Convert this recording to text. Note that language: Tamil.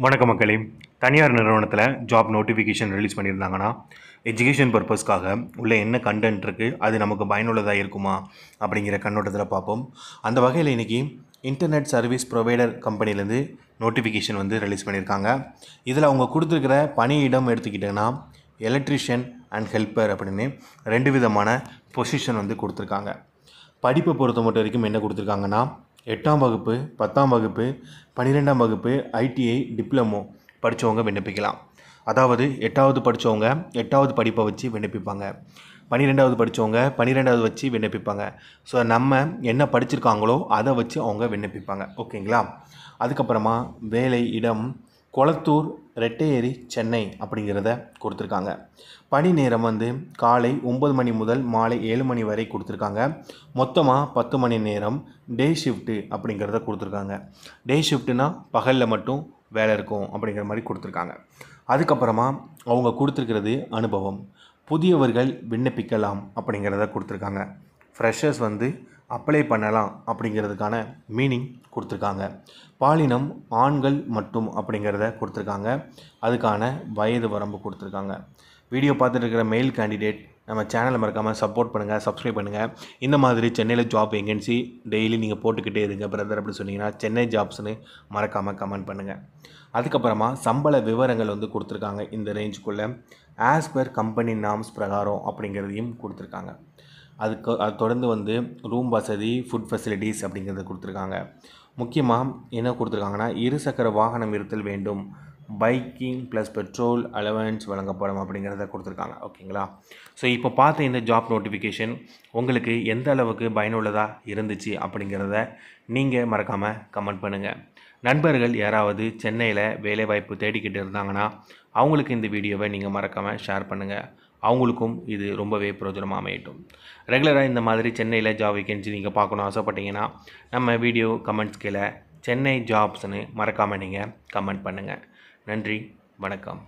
வணக்கம் மக்களே. தனியார் நிறுவனத்தில் ஜாப் நோட்டிஃபிகேஷன் ரிலீஸ் பண்ணியிருந்தாங்கன்னா எஜுகேஷன் பர்பஸ்க்காக உள்ள என்ன கண்டென்ட் இருக்குது, அது நமக்கு பயனுள்ளதாக இருக்குமா அப்படிங்கிற கண்ணோட்டத்தில் பார்ப்போம். அந்த வகையில் இன்றைக்கி இன்டர்நெட் சர்வீஸ் ப்ரொவைடர் கம்பெனிலேருந்து நோட்டிஃபிகேஷன் ரிலீஸ் பண்ணியிருக்காங்க. இதில் அவங்க கொடுத்துருக்கிற பணியிடம் எடுத்துக்கிட்டோன்னா எலக்ட்ரிஷியன் அண்ட் ஹெல்ப்பர் அப்படின்னு 2 விதமான பொசிஷன் கொடுத்துருக்காங்க. படிப்பை பொறுத்த மட்டும் வரைக்கும் என்ன கொடுத்துருக்காங்கன்னா 8ஆம் வகுப்பு, 10ஆம் வகுப்பு, 12ஆம் வகுப்பு, ஐடிஐ, டிப்ளமோ படித்தவங்க விண்ணப்பிக்கலாம். அதாவது 8ஆவது படித்தவங்க 8ஆவது படிப்பை வச்சு விண்ணப்பிப்பாங்க. 12ஆவது படித்தவங்க 12ஆவது வச்சு விண்ணப்பிப்பாங்க. ஸோ நம்ம என்ன படிச்சிருக்காங்களோ அதை வச்சு அவங்க விண்ணப்பிப்பாங்க. ஓகேங்களா? அதுக்கப்புறமா வேலை இடம் கொளத்தூர், ரெட்டையேரி, சென்னை அப்படிங்கிறத கொடுத்துருக்காங்க. பணி நேரம் காலை 9 மணி முதல் மாலை 7 மணி வரை கொடுத்துருக்காங்க. மொத்தமாக 10 மணி நேரம் டே ஷிஃப்ட்டு அப்படிங்கிறத கொடுத்துருக்காங்க. டே ஷிஃப்ட்டுனா பகலில் மட்டும் வேலை இருக்கும் அப்படிங்கிற மாதிரி கொடுத்துருக்காங்க. அதுக்கப்புறமா அவங்க கொடுத்துருக்கிறது அனுபவம். புதியவர்கள் விண்ணப்பிக்கலாம் அப்படிங்கிறத கொடுத்துருக்காங்க. ஃப்ரெஷர்ஸ் அப்ளை பண்ணலாம் அப்படிங்கிறதுக்கான மீனிங் கொடுத்துருக்காங்க. பாலினம் ஆண்கள் மட்டும் அப்படிங்கிறத கொடுத்துருக்காங்க. அதுக்கான வயது வரம்பு கொடுத்துருக்காங்க. வீடியோ பார்த்துட்டு இருக்கிற மெயில் கேண்டிடேட் நம்ம சேனலை மறக்காமல் சப்போர்ட் பண்ணுங்கள், சப்ஸ்கிரைப் பண்ணுங்கள். இந்த மாதிரி சென்னையில் ஜாப் வேகன்சி டெய்லி நீங்கள் போட்டுக்கிட்டே இருங்க பிரதர் அப்படி சொன்னீங்கன்னா சென்னை ஜாப்ஸ்னு மறக்காமல் கமெண்ட் பண்ணுங்கள். அதுக்கப்புறமா சம்பள விவரங்கள் கொடுத்துருக்காங்க. இந்த ரேஞ்சுக்குள்ளே ஆஸ் பர் கம்பெனி நாம்ஸ் பிரகாரம் அப்படிங்கிறதையும் கொடுத்துருக்காங்க. அது தொடர்ந்து ரூம் வசதி, ஃபுட் ஃபெசிலிட்டிஸ் அப்படிங்கிறத கொடுத்துருக்காங்க. முக்கியமாக என்ன கொடுத்துருக்காங்கன்னா இருசக்கர வாகனம் இருத்தல் வேண்டும், பைக்கிங் ப்ளஸ் பெட்ரோல் அலவன்ஸ் வழங்கப்படும் அப்படிங்கிறத கொடுத்துருக்காங்க. ஓகேங்களா? ஸோ இப்போ பார்த்த இந்த ஜாப் நோட்டிஃபிகேஷன் உங்களுக்கு எந்த அளவுக்கு பயனுள்ளதாக இருந்துச்சு அப்படிங்கிறத நீங்கள் மறக்காமல் கமெண்ட் பண்ணுங்கள். நண்பர்கள் யாராவது சென்னையில் வேலைவாய்ப்பு தேடிக்கிட்டு இருந்தாங்கன்னா அவங்களுக்கு இந்த வீடியோவை நீங்கள் மறக்காமல் ஷேர் பண்ணுங்கள். அவங்களுக்கும் இது ரொம்பவே பிரயோஜனமாக அமையட்டும். ரெகுலராக இந்த மாதிரி சென்னையில் ஜாப் வேகன்சி நீங்கள் பார்க்கணும் ஆசைப்பட்டீங்கன்னா நம்ம வீடியோ கமெண்ட்ஸ் கீழே சென்னை ஜாப்ஸ்னு மறக்காமல் நீங்கள் கமெண்ட் பண்ணுங்கள். நன்றி, வணக்கம்.